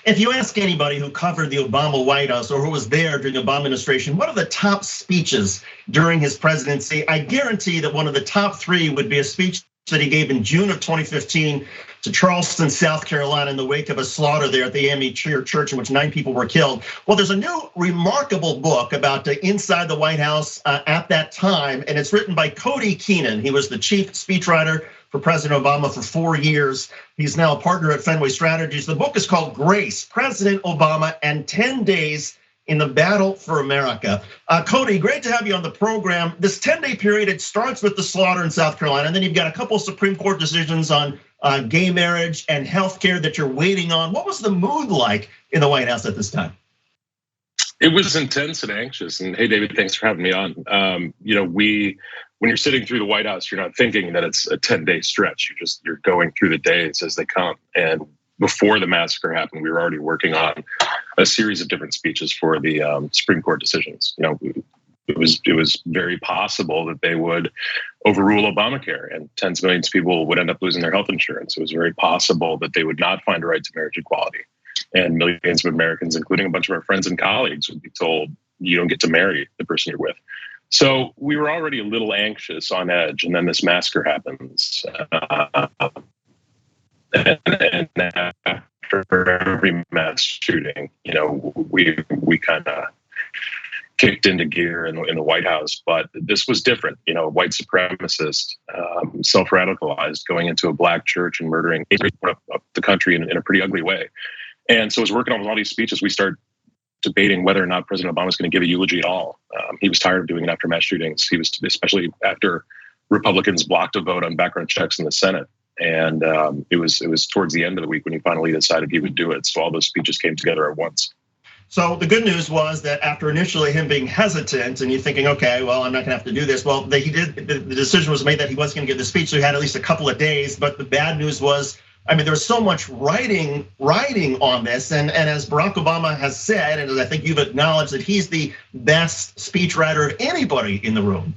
If you ask anybody who covered the Obama White House or who was there during the Obama administration, what are the top speeches during his presidency? I guarantee that one of the top three would be a speech that he gave in June of 2015 to Charleston, South Carolina, in the wake of a slaughter there at the AME Church in which 9 people were killed. Well, there's a new remarkable book about inside the White House at that time, and it's written by Cody Keenan. He was the chief speechwriter for President Obama for 4 years. He's now a partner at Fenway Strategies. The book is called Grace, President Obama and 10 Days in the Battle for America. Cody, great to have you on the program. This 10-day period, it starts with the slaughter in South Carolina, and then you've got a couple of Supreme Court decisions on gay marriage and healthcare that you're waiting on. What was the mood like in the White House at this time? It was intense and anxious. And hey, David, thanks for having me on. When you're sitting through the White House, you're not thinking that it's a 10-day stretch. You're going through the days as they come. And before the massacre happened, we were already working on a series of different speeches for the Supreme Court decisions. It was very possible that they would overrule Obamacare and tens of millions of people would end up losing their health insurance. It was very possible that they would not find a right to marriage equality. And millions of Americans, including a bunch of our friends and colleagues, would be told, you don't get to marry the person you're with. So we were already a little anxious, on edge, and then this massacre happens. And after every mass shooting, we kind of kicked into gear in the White House. But this was different. White supremacist, self-radicalized, going into a black church and murdering up the country in a pretty ugly way. And so as working on all these speeches, we start debating whether or not President Obama was going to give a eulogy at all. He was tired of doing it after mass shootings. He was, especially after Republicans blocked a vote on background checks in the Senate. And it was towards the end of the week when he finally decided he would do it. So all those speeches came together at once. So the good news was that after initially him being hesitant and you thinking, okay, well, I'm not gonna have to do this. Well, the decision was made that he was gonna give the speech, so he had at least a couple of days. But the bad news was, there was so much writing on this, and as Barack Obama has said, and as I think you've acknowledged, that he's the best speechwriter of anybody in the room.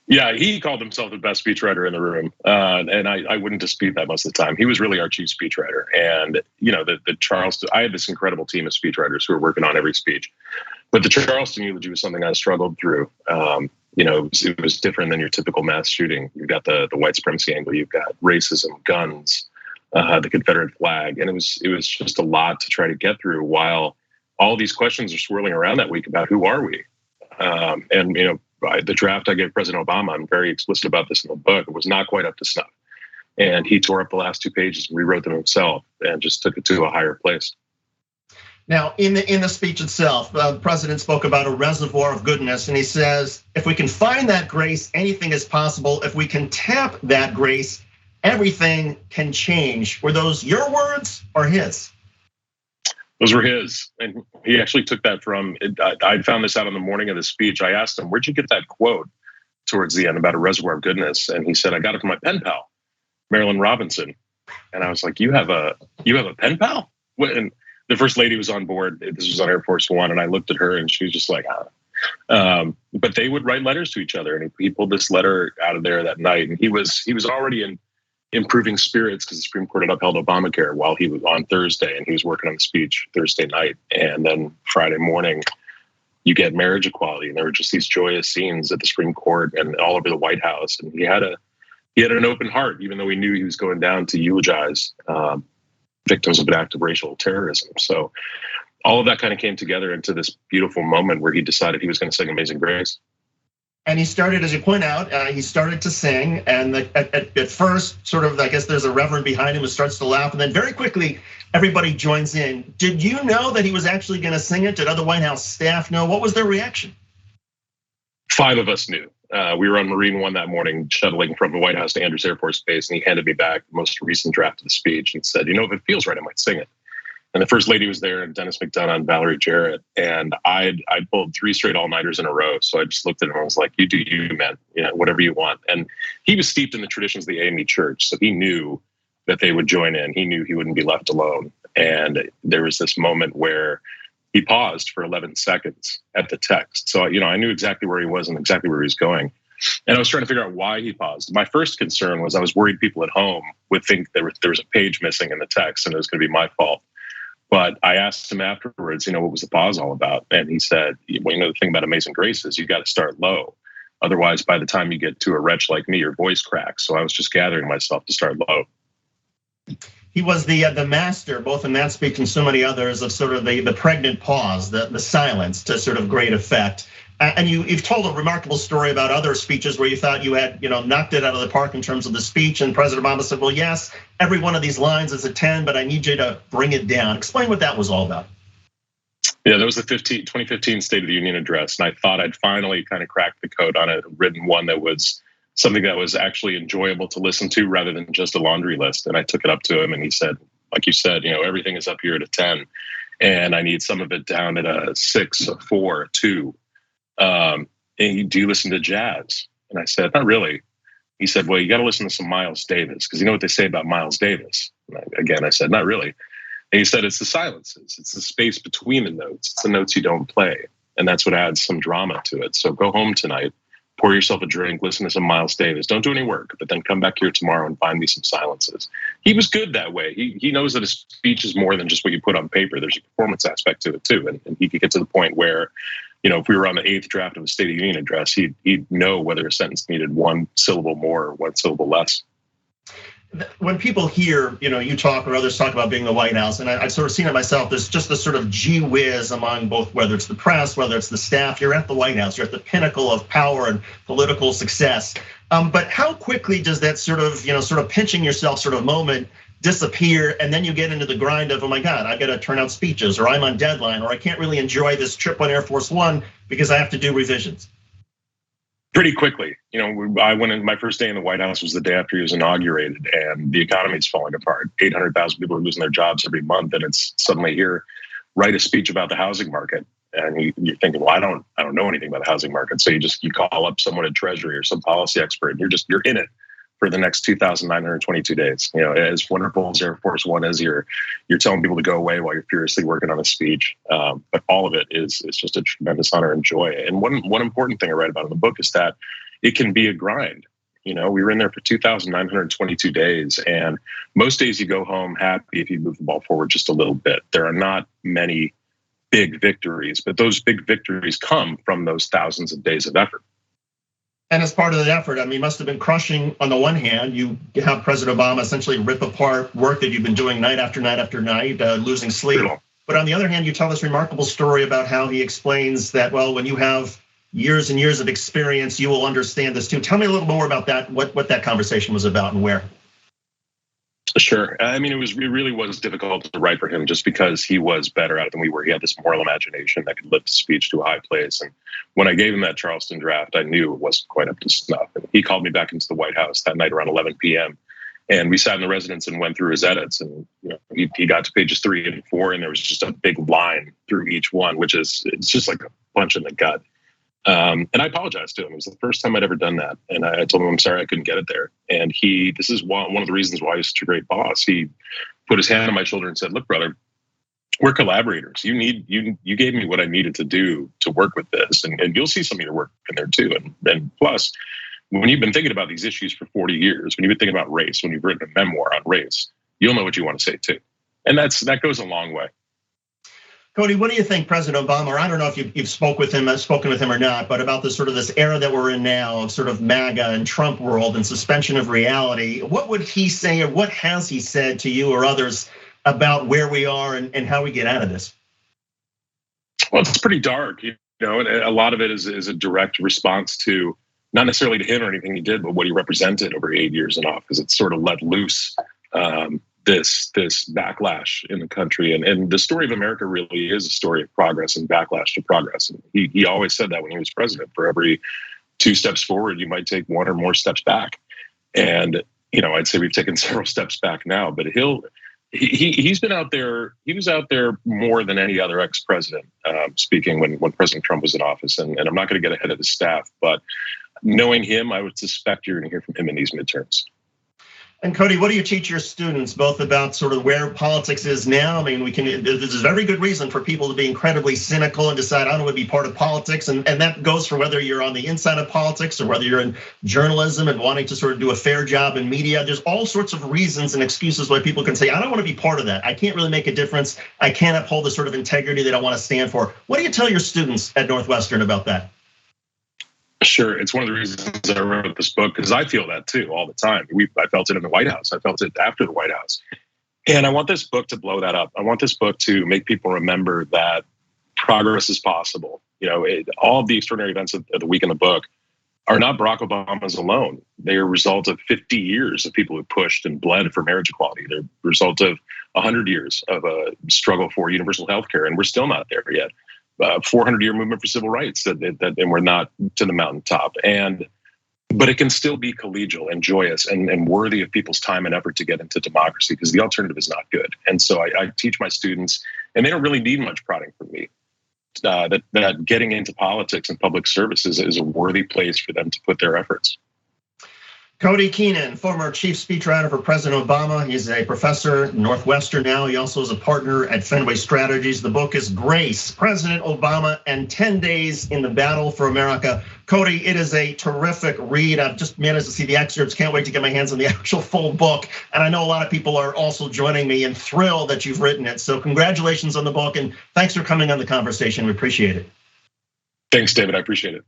Yeah, he called himself the best speechwriter in the room, and I wouldn't dispute that most of the time. He was really our chief speechwriter, and the Charleston. I had this incredible team of speechwriters who were working on every speech, but the Charleston eulogy was something I struggled through. It was different than your typical mass shooting. You've got the white supremacy angle, you've got racism, guns, the Confederate flag, and it was just a lot to try to get through while all these questions are swirling around that week about who are we, the draft I gave President Obama, I'm very explicit about this in the book, it was not quite up to snuff. And he tore up the last 2 pages and rewrote them himself and just took it to a higher place. Now, in the speech itself, the president spoke about a reservoir of goodness, and he says, if we can find that grace, anything is possible. If we can tap that grace, everything can change. Were those your words or his? Those were his, and he actually took that from, I found this out on the morning of the speech. I asked him, where'd you get that quote towards the end about a reservoir of goodness? And he said, I got it from my pen pal, Marilyn Robinson. And I was like, you have a pen pal? And the first lady was on board. This was on Air Force One, and I looked at her and she was just like, but they would write letters to each other, and he pulled this letter out of there that night. And he was already in improving spirits because the Supreme Court had upheld Obamacare while he was on Thursday, and he was working on the speech Thursday night. And then Friday morning, you get marriage equality, and there were just these joyous scenes at the Supreme Court and all over the White House. And he had an open heart, even though he knew he was going down to eulogize victims of an act of racial terrorism. So all of that kind of came together into this beautiful moment where he decided he was going to sing Amazing Grace. And he started, as you point out, he started to sing, and at first, sort of, I guess there's a reverend behind him who starts to laugh, and then very quickly, everybody joins in. Did you know that he was actually gonna sing it? Did other White House staff know? What was their reaction? 5 of us knew. We were on Marine One that morning, shuttling from the White House to Andrews Air Force Base, and he handed me back the most recent draft of the speech and said, if it feels right, I might sing it. And the first lady was there, and Dennis McDonough and Valerie Jarrett. And I pulled 3 straight all-nighters in a row. So I just looked at him and was like, you do you, man, whatever you want. And he was steeped in the traditions of the AME Church. So he knew that they would join in. He knew he wouldn't be left alone. And there was this moment where he paused for 11 seconds at the text. So, I knew exactly where he was and exactly where he was going. And I was trying to figure out why he paused. My first concern was I was worried people at home would think there was a page missing in the text and it was going to be my fault. But I asked him afterwards, what was the pause all about? And he said, well, the thing about Amazing Grace is you got to start low. Otherwise, by the time you get to a wretch like me, your voice cracks. So I was just gathering myself to start low. He was the master, both in that speech and so many others, of sort of the pregnant pause, the silence to sort of great effect. And you've told a remarkable story about other speeches where you thought you had, knocked it out of the park in terms of the speech, and President Obama said, well, yes, every one of these lines is a 10, but I need you to bring it down. Explain what that was all about. Yeah, that was the 2015 State of the Union address, and I thought I'd finally kind of cracked the code on it, written one that was something that was actually enjoyable to listen to rather than just a laundry list. And I took it up to him, and he said, like you said, everything is up here at a 10, and I need some of it down at a 6, a 4, a 2. And do you listen to jazz? And I said, not really. He said, well, you got to listen to some Miles Davis, because you know what they say about Miles Davis. And I said, not really. And he said, it's the silences. It's the space between the notes. It's the notes you don't play. And that's what adds some drama to it. So go home tonight, pour yourself a drink, listen to some Miles Davis. Don't do any work, but then come back here tomorrow and find me some silences. He was good that way. He knows that a speech is more than just what you put on paper. There's a performance aspect to it too. And he could get to the point where, if we were on the 8th draft of the State of the Union address, he'd know whether a sentence needed one syllable more or one syllable less. When people hear, you talk or others talk about being the White House, and I've sort of seen it myself, there's just this sort of gee whiz among both, whether it's the press, whether it's the staff. You're at the White House, you're at the pinnacle of power and political success. But how quickly does that sort of pinching yourself sort of moment disappear, and then you get into the grind of, oh my God, I've got to turn out speeches, or I'm on deadline, or I can't really enjoy this trip on Air Force One because I have to do revisions? Pretty quickly. I went in, my first day in the White House was the day after he was inaugurated, and the economy is falling apart. 800,000 people are losing their jobs every month, and it's suddenly here, write a speech about the housing market. And you're thinking, well, I don't know anything about the housing market. So you call up someone at Treasury or some policy expert, and you're in it for the next 2,922 days. As wonderful as Air Force One is, you're telling people to go away while you're furiously working on a speech. But all of it is just a tremendous honor and joy. And one important thing I write about in the book is that it can be a grind. We were in there for 2,922 days, and most days you go home happy if you move the ball forward just a little bit. There are not many big victories, but those big victories come from those thousands of days of effort. And as part of that effort, it must have been crushing. On the one hand, you have President Obama essentially rip apart work that you've been doing night after night after night, losing sleep. But on the other hand, you tell this remarkable story about how he explains that, well, when you have years and years of experience, you will understand this too. Tell me a little more about that, what that conversation was about and where. Sure. It really was difficult to write for him just because he was better at it than we were. He had this moral imagination that could lift a speech to a high place. And when I gave him that Charleston draft, I knew it wasn't quite up to snuff. And he called me back into the White House that night around 11 p.m. And we sat in the residence and went through his edits. And he got to pages 3 and 4, and there was just a big line through each one, it's just like a punch in the gut. And I apologized to him. It was the first time I'd ever done that. And I told him, I'm sorry I couldn't get it there. And this is one of the reasons why he's such a great boss. He put his hand on my shoulder and said, look, brother, we're collaborators. You gave me what I needed to do to work with this. And you'll see some of your work in there too. And plus, when you've been thinking about these issues for 40 years, when you've been thinking about race, when you've written a memoir on race, you'll know what you want to say too. And that goes a long way. Cody, what do you think President Obama, or I don't know if you've spoken with him or not, but about this era that we're in now of sort of MAGA and Trump world and suspension of reality, what would he say, or what has he said to you or others about where we are and how we get out of this? Well, it's pretty dark, and a lot of it is a direct response to, not necessarily to him or anything he did, but what he represented over 8 years in office. It's sort of let loose this backlash in the country. And the story of America really is a story of progress and backlash to progress. And he always said that when he was president. For every 2 steps forward, you might take 1 or more steps back. And I'd say we've taken several steps back now, but he's been out there. He was out there more than any other ex-president, speaking when President Trump was in office. And I'm not going to get ahead of the staff, but knowing him, I would suspect you're going to hear from him in these midterms. And Cody, what do you teach your students both about sort of where politics is now? I mean, there's a very good reason for people to be incredibly cynical and decide I don't want to be part of politics. And that goes for whether you're on the inside of politics or whether you're in journalism and wanting to sort of do a fair job in media. There's all sorts of reasons and excuses why people can say, I don't want to be part of that. I can't really make a difference. I can't uphold the sort of integrity that I want to stand for. What do you tell your students at Northwestern about that? Sure, it's one of the reasons I wrote this book, because I feel that too all the time. I felt it in the White House. I felt it after the White House. And I want this book to blow that up. I want this book to make people remember that progress is possible. All of the extraordinary events of the week in the book are not Barack Obama's alone. They are a result of 50 years of people who pushed and bled for marriage equality. They're a result of 100 years of a struggle for universal health care, and we're still not there yet. 400-year movement for civil rights, and we're not to the mountaintop. But it can still be collegial and joyous and worthy of people's time and effort to get into democracy, because the alternative is not good. And so I teach my students, and they don't really need much prodding from me, that getting into politics and public services is a worthy place for them to put their efforts. Cody Keenan, former chief speechwriter for President Obama. He's a professor at Northwestern now. He also is a partner at Fenway Strategies. The book is Grace, President Obama and 10 Days in the Battle for America. Cody, it is a terrific read. I've just managed to see the excerpts. Can't wait to get my hands on the actual full book. And I know a lot of people are also joining me and thrilled that you've written it. So congratulations on the book, and thanks for coming on the conversation. We appreciate it. Thanks, David. I appreciate it.